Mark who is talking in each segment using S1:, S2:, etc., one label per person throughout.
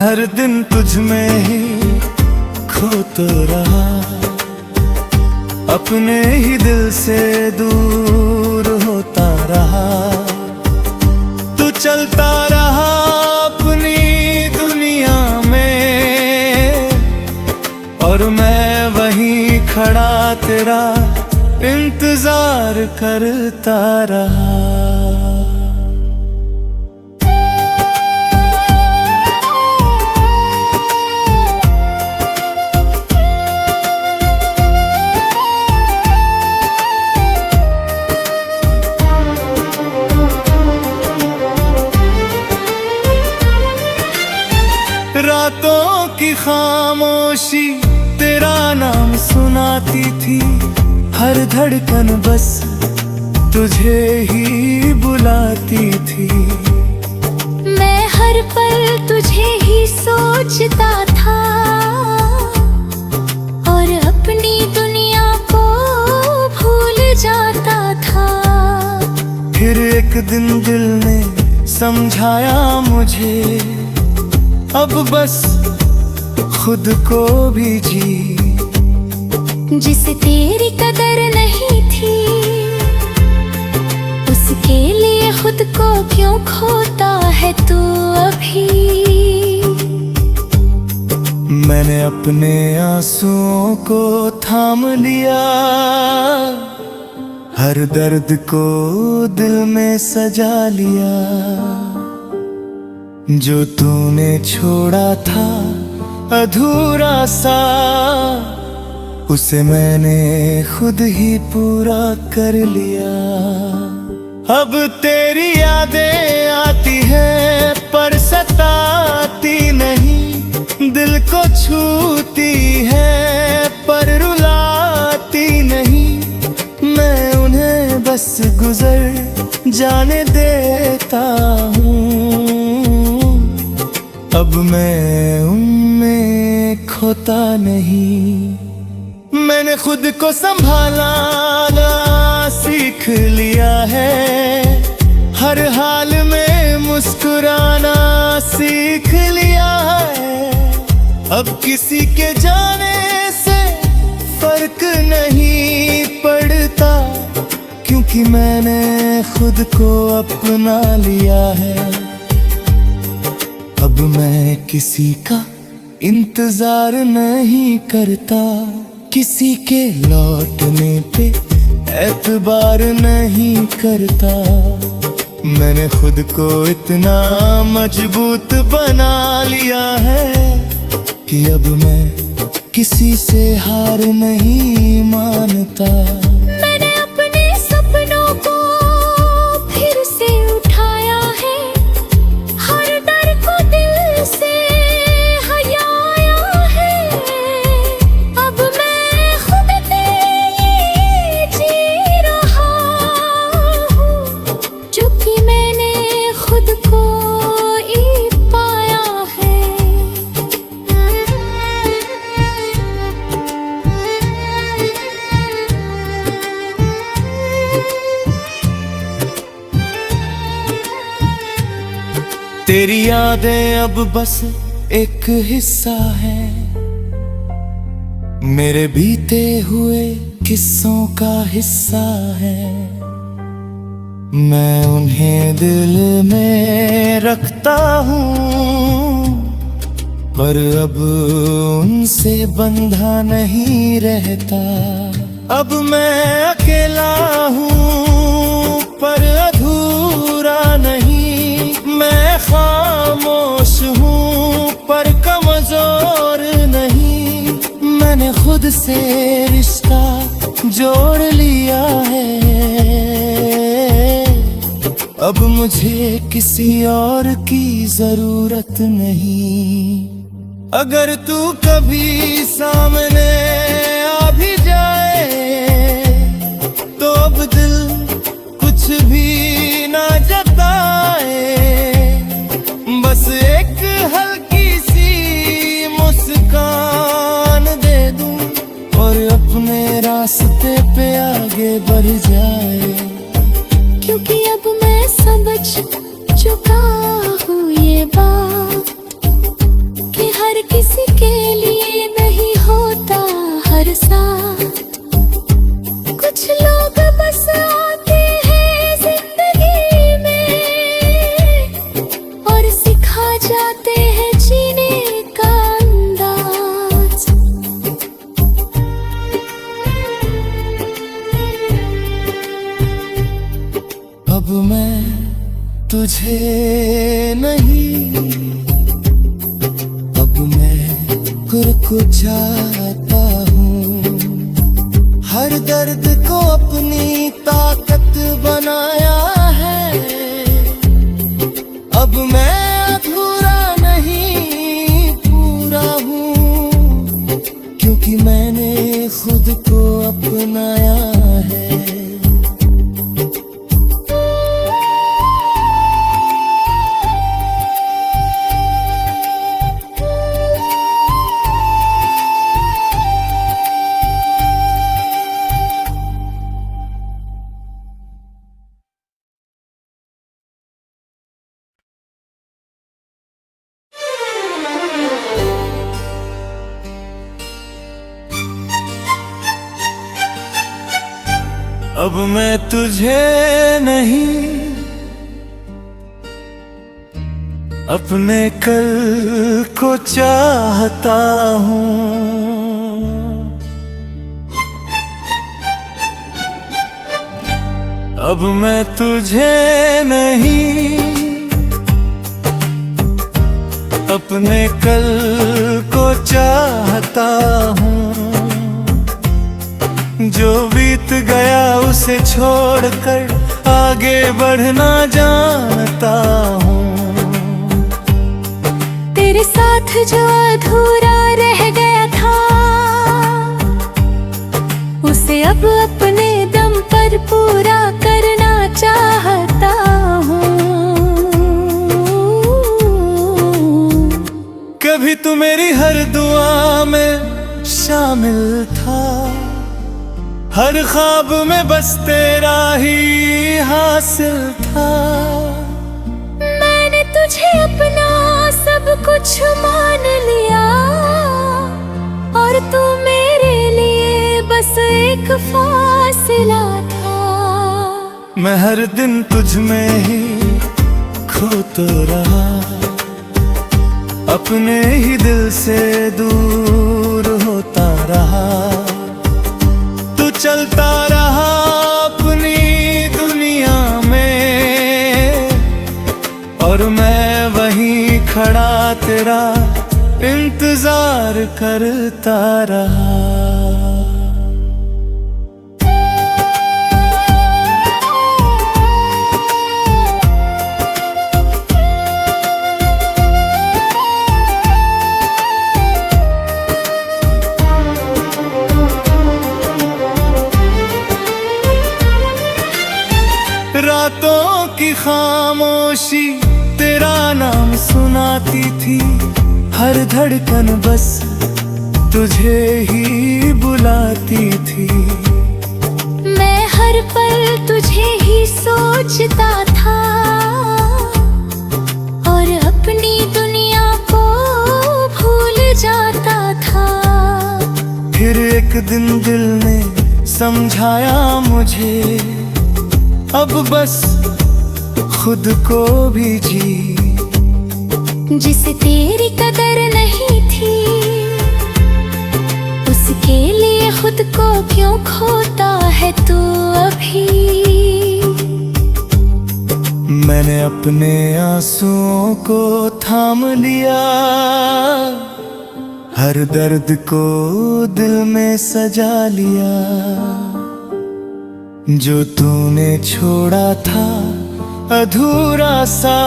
S1: हर दिन तुझ में ही खोता रहा, अपने ही दिल से दूर होता रहा। तू चलता रहा अपनी दुनिया में और मैं वहीं खड़ा तेरा इंतजार करता रहा। रातों की खामोशी तेरा नाम सुनाती थी, हर धड़कन बस तुझे ही बुलाती थी।
S2: मैं हर पल तुझे ही सोचता था और अपनी दुनिया को भूल जाता था।
S1: फिर एक दिन दिल ने समझाया मुझे, अब बस खुद को भी जी।
S2: जिसे तेरी कदर नहीं थी उसके लिए खुद को क्यों खोता है तू अभी।
S1: मैंने अपने आंसुओं को थाम लिया, हर दर्द को दिल में सजा लिया। जो तूने छोड़ा था अधूरा सा, उसे मैंने खुद ही पूरा कर लिया। अब तेरी यादें आती है पर सताती नहीं, दिल को छूती है पर रुलाती नहीं। मैं उन्हें बस गुजर जाने देता हूँ, अब मैं उनमें खोता नहीं। मैंने खुद को संभालना सीख लिया है, हर हाल में मुस्कुराना सीख लिया है। अब किसी के जाने से फर्क नहीं पड़ता, क्योंकि मैंने खुद को अपना लिया है। अब मैं किसी का इंतजार नहीं करता, किसी के लौटने पे एतबार नहीं करता। मैंने खुद को इतना मजबूत बना लिया है कि अब मैं किसी से हार नहीं मानता।
S2: मैंने अपने सपनों को फिर से उठाया है, हर डर को दिल से हटाया है। अब मैं खुद पे ये जी रहा हूँ, क्योंकि मैंने खुद को ही पाया है।
S1: तेरी यादें अब बस एक हिस्सा है मेरे बीते हुए किस्सों का हिस्सा है। मैं उन्हें दिल में रखता हूँ पर अब उनसे बंधा नहीं रहता। अब मैं अकेला हूँ पर अधूरा नहीं, मैं खामोश हूँ पर कमजोर नहीं। मैंने खुद से रिश्ता जोड़ लिया है, अब मुझे किसी और की जरूरत नहीं। अगर तू कभी सामने आ भी जाए तो अब दिल कुछ भी ना जताए, बस एक हल्की सी मुस्कान दे दूं और अपने रास्ते पे आगे बढ़ जाए।
S2: क्योंकि अब मैं समझ चुका हूँ ये बात, हर किसी के लिए नहीं होता हर साथ। कुछ लोग बस आते हैं जिंदगी में और सिखा जाते हैं जीने का अंदाज।
S1: अब मैं तुझे नहीं, अब मैं खुद को चाहता हूँ। हर दर्द को अपनी ताकत बनाया है। अब मैं अधूरा नहीं पूरा हूँ, क्योंकि मैंने खुद को अपनाया है। अब मैं तुझे नहीं, अपने कल को चाहता हूँ। अब मैं तुझे नहीं, अपने कल को चाहता हूँ। जो बीत गया उसे छोड़कर आगे बढ़ना जानता हूँ।
S2: तेरे साथ जो अधूरा रह गया था, उसे अब अपने दम पर पूरा करना चाहता हूँ।
S1: कभी तू मेरी हर दुआ में शामिल था, हर ख्वाब में बस तेरा ही हासिल था।
S2: मैंने तुझे अपना सब कुछ मान लिया, और तू मेरे लिए बस एक फासिला था।
S1: मैं हर दिन तुझ में ही खोता रहा, अपने ही दिल से दूर होता रहा। चलता रहा अपनी दुनिया में, और मैं वहीं खड़ा तेरा इंतजार करता रहा। रातों की खामोशी तेरा नाम सुनाती थी, हर धड़कन बस तुझे ही बुलाती थी।
S2: मैं हर पल तुझे ही सोचता था, और अपनी दुनिया को भूल जाता था।
S1: फिर एक दिन दिल ने समझाया मुझे, अब बस खुद को भी जी।
S2: जिसे तेरी कदर नहीं थी, उसके लिए खुद को क्यों खोता है तू अभी।
S1: मैंने अपने आंसुओं को थाम लिया, हर दर्द को दिल में सजा लिया। जो तूने छोड़ा था अधूरा सा,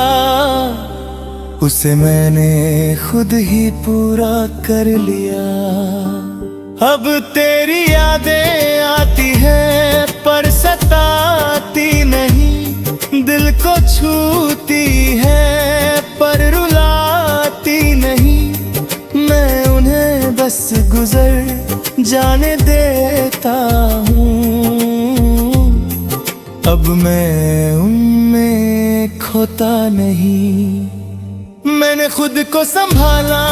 S1: उसे मैंने खुद ही पूरा कर लिया। अब तेरी यादें आती है पर सताती नहीं, दिल को छूती है पर रुलाती नहीं। मैं उन्हें बस गुजर जाने देता हूँ, अब मैं उनमें खोता नहीं। मैंने खुद को संभाला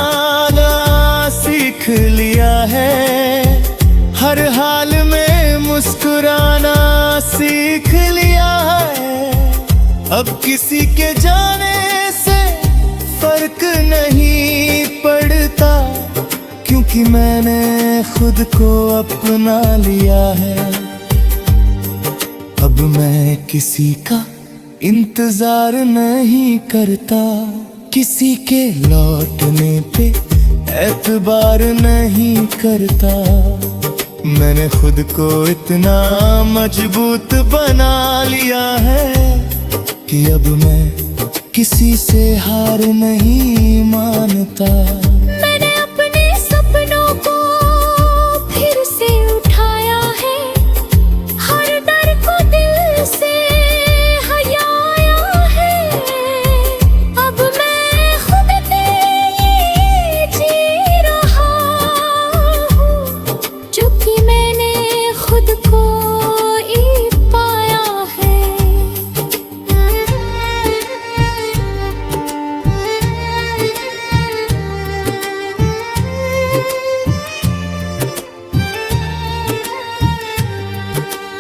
S1: क्योंकि मैंने खुद को अपना लिया है। अब मैं किसी का इंतजार नहीं करता, किसी के लौटने पे एतबार नहीं करता। मैंने खुद को इतना मजबूत बना लिया है कि अब मैं किसी से हार नहीं मानता।
S2: मैंने अपने सपनों को फिर से उठाया है, हर दर को दिल से हयाया है। अब मैं खुद पे ये जी रहा हूँ, क्योंकि मैंने खुद को ही पाया है।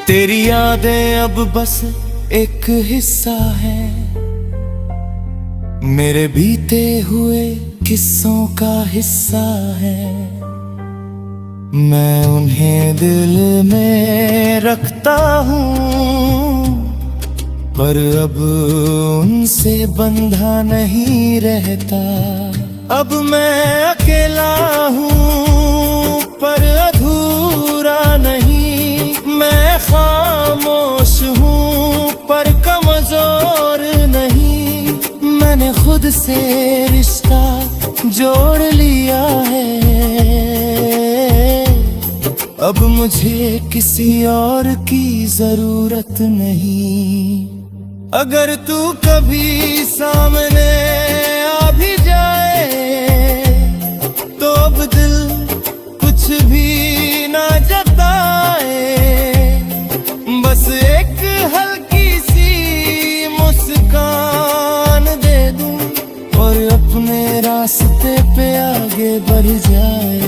S1: तेरी यादें अब बस एक हिस्सा है मेरे बीते हुए किस्सों का हिस्सा है। मैं उन्हें दिल में रखता हूँ, पर अब उनसे बंधा नहीं रहता। अब मैं अकेला हूँ पर अधूरा नहीं, मैं खामोश हूँ पर कमजोर नहीं। मैंने खुद से रिश्ता जोड़ लिया है, अब मुझे किसी और की जरूरत नहीं। अगर तू कभी सामने आ भी जाए तो अब दिल कुछ भी ना जताए। बस एक हल्की सी मुस्कान दे दूं और अपने रास्ते पे आगे बढ़ जाए।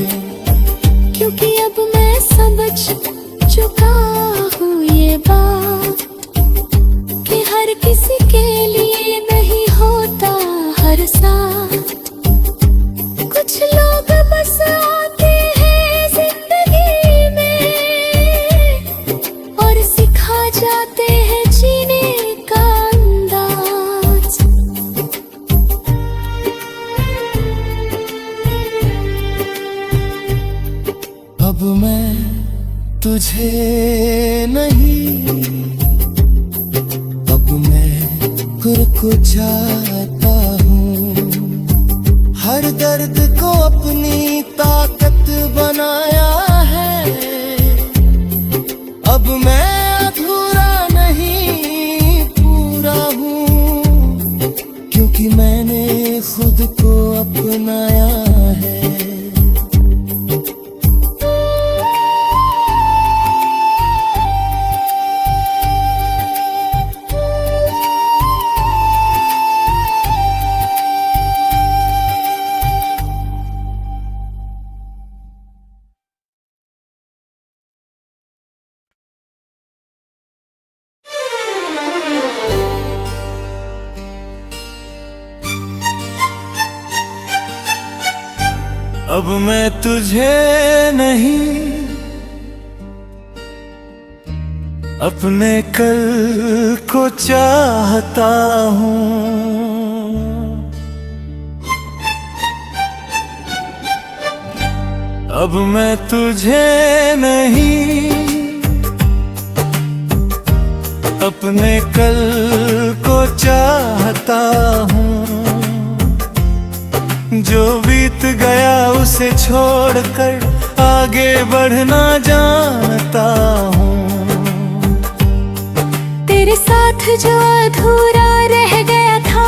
S2: क्योंकि अब मैं समझ चुका हूँ ये बात कि हर किसी के लिए नहीं होता हर साथ। कुछ लोग बस आते हैं जिंदगी में और सिखा जाते हैं जीने का अंदाज।
S1: अब मैं तुझे नहीं, अब मैं खुद को चाहता हूँ। हर दर्द को अपनी ताकत बनाया है। अब मैं अधूरा नहीं पूरा हूँ, क्योंकि मैंने खुद को अपनाया है। अब मैं तुझे नहीं, अपने कल को चाहता हूँ। अब मैं तुझे नहीं, अपने कल को चाहता हूँ। जो बीत गया उसे छोड़कर आगे बढ़ना जानता हूँ।
S2: तेरे साथ जो अधूरा रह गया था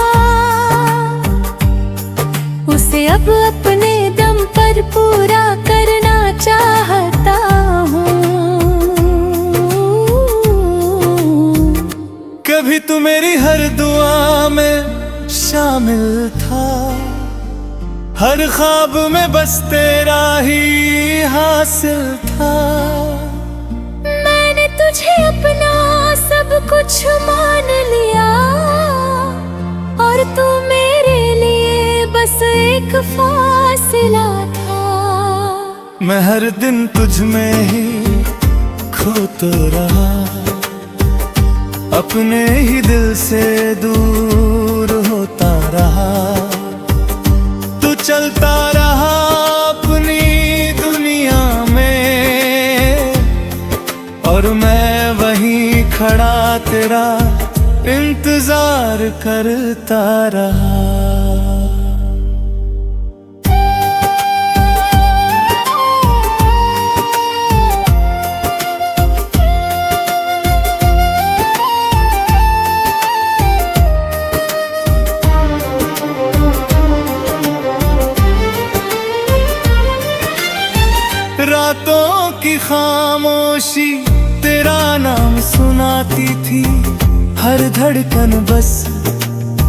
S2: उसे अब अपने दम पर पूरा करना चाहता हूँ।
S1: कभी तू मेरी हर दुआ में शामिल था, हर ख्वाब में बस तेरा ही हासिल था।
S2: मैंने तुझे अपना सब कुछ मान लिया और तू मेरे लिए बस एक फासला था।
S1: मैं हर दिन तुझ में ही खो तो रहा, अपने ही दिल से दूर होता रहा। तू चलता रहा अपनी दुनिया में, और मैं वहीं खड़ा तेरा इंतजार करता रहा। रातों की खामोशी तेरा नाम सुनाती थी, हर धड़कन बस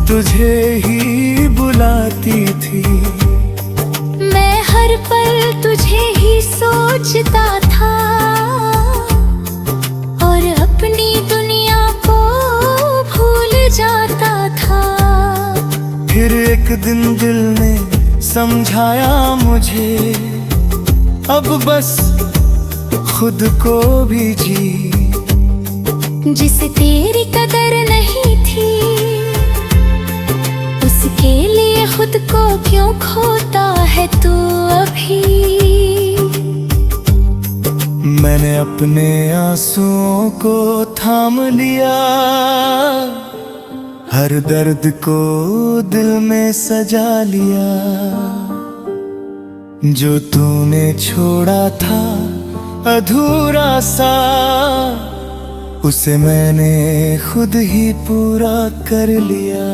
S1: तुझे ही बुलाती थी।
S2: मैं हर पल तुझे ही सोचता था, और अपनी दुनिया को भूल जाता था।
S1: फिर एक दिन दिल ने समझाया मुझे, अब बस खुद को भी जी।
S2: जिसे तेरी कदर नहीं थी, उसके लिए खुद को क्यों खोता है तू अभी।
S1: मैंने अपने आंसुओं को थाम लिया, हर दर्द को दिल में सजा लिया। जो तूने छोड़ा था अधूरा सा, उसे मैंने खुद ही पूरा कर लिया।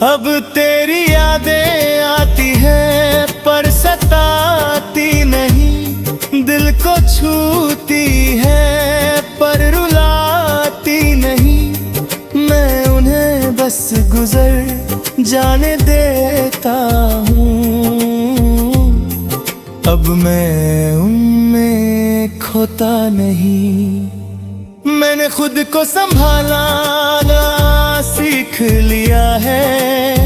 S1: अब तेरी यादें आती हैं पर सताती नहीं, दिल को छूती है पर रुलाती नहीं। मैं उन्हें बस गुजर जाने देता हूँ, अब मैं उनमें खोता नहीं। मैंने खुद को संभालना सीख लिया है,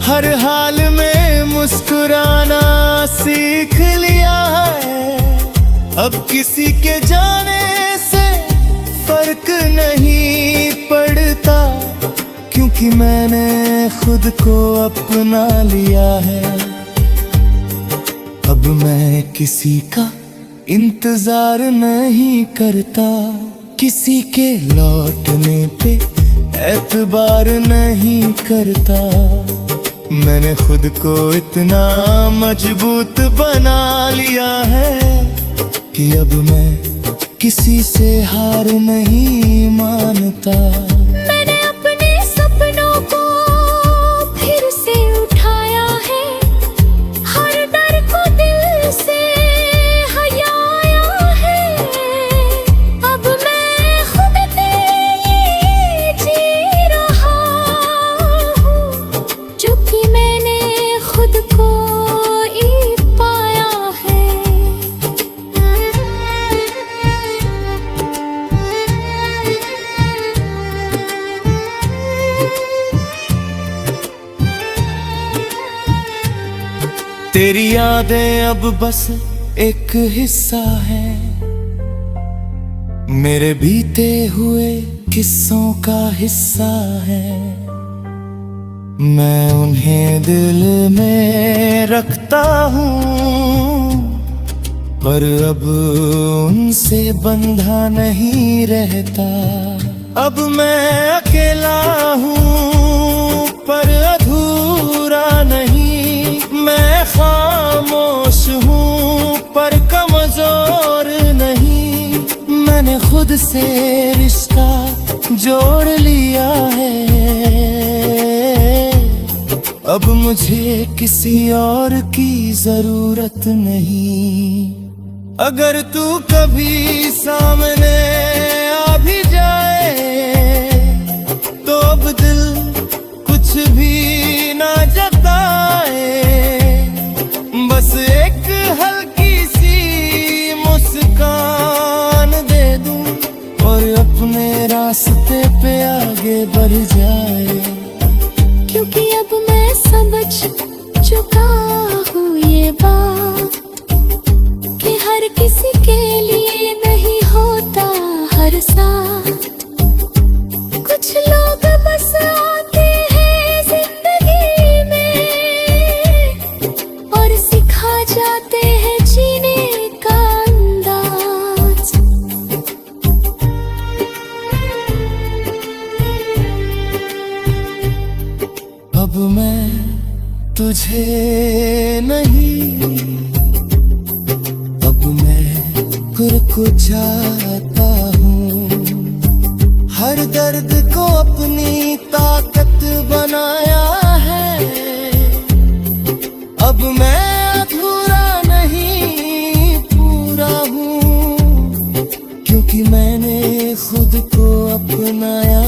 S1: हर हाल में मुस्कुराना सीख लिया है। अब किसी के जाने से फर्क नहीं पड़ता, क्योंकि मैंने खुद को अपना लिया है। अब मैं किसी का इंतजार नहीं करता, किसी के लौटने पे एतबार नहीं करता। मैंने खुद को इतना मजबूत बना लिया है कि अब मैं किसी से हार नहीं मानता।
S2: मैंने अपने सपनों को फिर से उठाया है, हर डर को दिल से हटाया है। अब मैं खुद पे ये जी रहा हूँ, जो कि मैंने खुद को ही पाया है।
S1: तेरी यादें अब बस एक हिस्सा है मेरे बीते हुए किस्सों का हिस्सा है। मैं उन्हें दिल में रखता हूँ, पर अब उनसे बंधा नहीं रहता। अब मैं अकेला हूँ पर अधूरा नहीं, मैं खामोश हूँ पर कमजोर नहीं। मैंने खुद से रिश्ता जोड़ लिया है, अब मुझे किसी और की जरूरत नहीं। अगर तू कभी सामने आ भी जाए तो अब दिल कुछ भी ना जताए। बस एक हल्की सी मुस्कान दे दूं और अपने रास्ते पे आगे बढ़ जाए।
S2: क्योंकि अब मैं समझ चुका हूँ ये बात, साथ। कुछ लोग बस आते हैं जिंदगी में और सिखा जाते हैं जीने का अंदाज।
S1: अब मैं तुझे नहीं, अब मैं खुद को चाहता हूँ। हर दर्द को अपनी ताकत बनाया है। अब मैं अधूरा नहीं पूरा हूँ, क्योंकि मैंने खुद को अपनाया